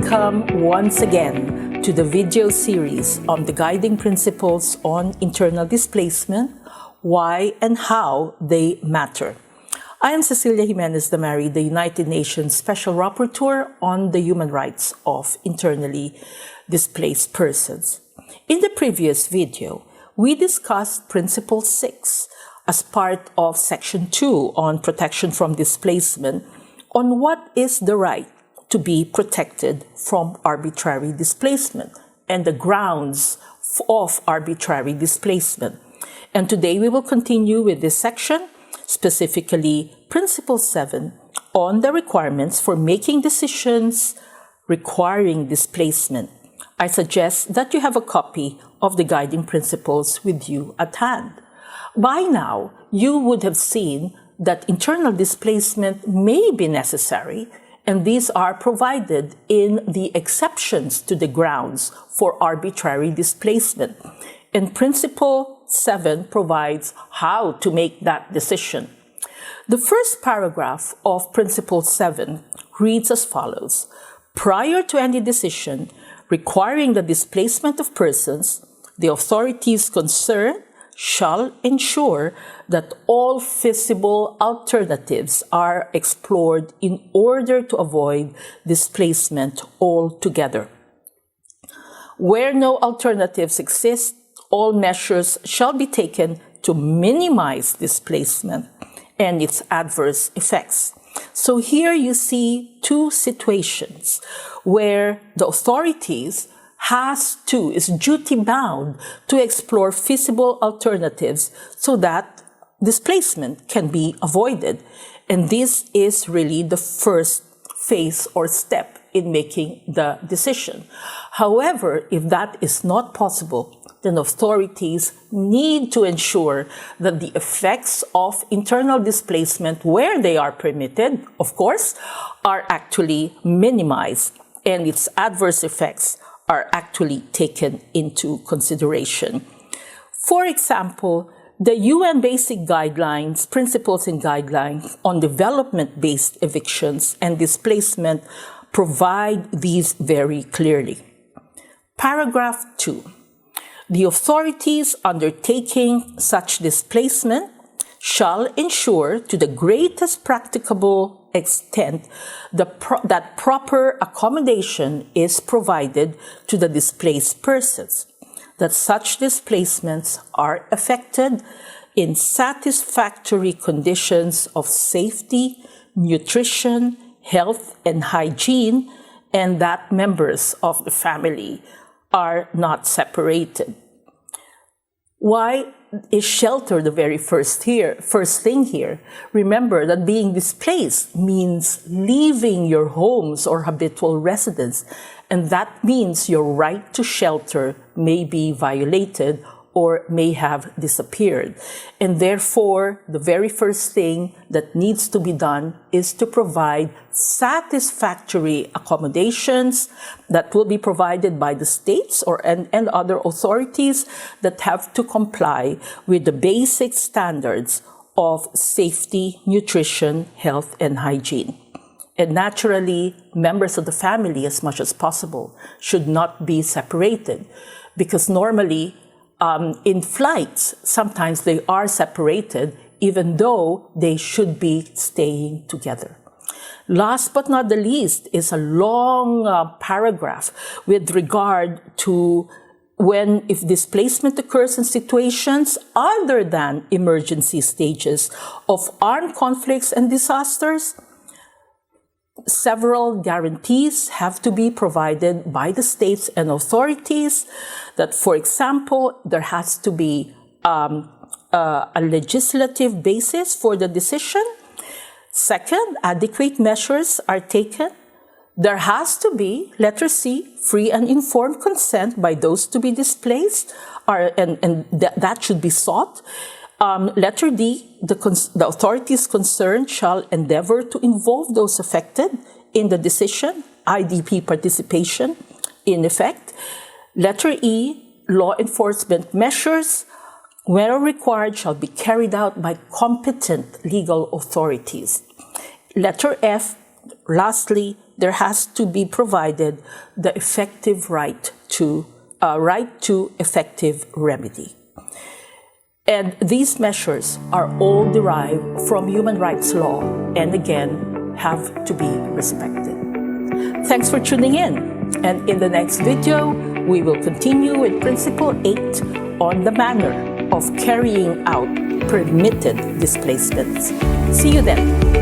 Welcome once again to the video series on the guiding principles on internal displacement, why and how they matter. I am Cecilia Jimenez-Damary, the United Nations Special Rapporteur on the human rights of internally displaced persons. In the previous video, we discussed Principle 6 as part of Section 2 on protection from displacement on what is the right to be protected from arbitrary displacement and the grounds of arbitrary displacement. And today we will continue with this section, specifically Principle 7, on the requirements for making decisions requiring displacement. I suggest that you have a copy of the guiding principles with you at hand. By now, you would have seen that internal displacement may be necessary, and these are provided in the exceptions to the grounds for arbitrary displacement. And Principle 7 provides how to make that decision. The first paragraph of Principle 7 reads as follows: prior to any decision requiring the displacement of persons, the authorities concerned shall ensure that all feasible alternatives are explored in order to avoid displacement altogether. Where no alternatives exist, all measures shall be taken to minimize displacement and its adverse effects. So here you see two situations where the authorities is duty-bound to explore feasible alternatives so that displacement can be avoided. And this is really the first phase or step in making the decision. However, if that is not possible, then authorities need to ensure that the effects of internal displacement, where they are permitted, of course, are actually minimized and its adverse effects are actually taken into consideration. For example, the UN Basic Guidelines, Principles and Guidelines on Development-Based Evictions and Displacement provide these very clearly. Paragraph 2. The authorities undertaking such displacement shall ensure to the greatest practicable extent that proper accommodation is provided to the displaced persons, that such displacements are effected in satisfactory conditions of safety, nutrition, health, and hygiene, and that members of the family are not separated. Why is shelter the very first thing here? Remember that being displaced means leaving your homes or habitual residence, and that means your right to shelter may be violated or may have disappeared. And therefore, the very first thing that needs to be done is to provide satisfactory accommodations that will be provided by the states and other authorities that have to comply with the basic standards of safety, nutrition, health, and hygiene. And naturally, members of the family, as much as possible, should not be separated, because normally in flights, sometimes they are separated, even though they should be staying together. Last but not the least is a long paragraph with regard to if displacement occurs in situations other than emergency stages of armed conflicts and disasters. Several guarantees have to be provided by the states and authorities that, for example, there has to be a legislative basis for the decision. Second, adequate measures are taken. There has to be, letter C, free and informed consent by those to be displaced, and that should be sought. Letter D, the authorities concerned shall endeavor to involve those affected in the decision, IDP participation in effect. Letter E, law enforcement measures, where required, shall be carried out by competent legal authorities. Letter F, lastly, there has to be provided the effective right to effective remedy. And these measures are all derived from human rights law and again have to be respected. Thanks for tuning in. And in the next video, we will continue with Principle 8 on the manner of carrying out permitted displacements. See you then.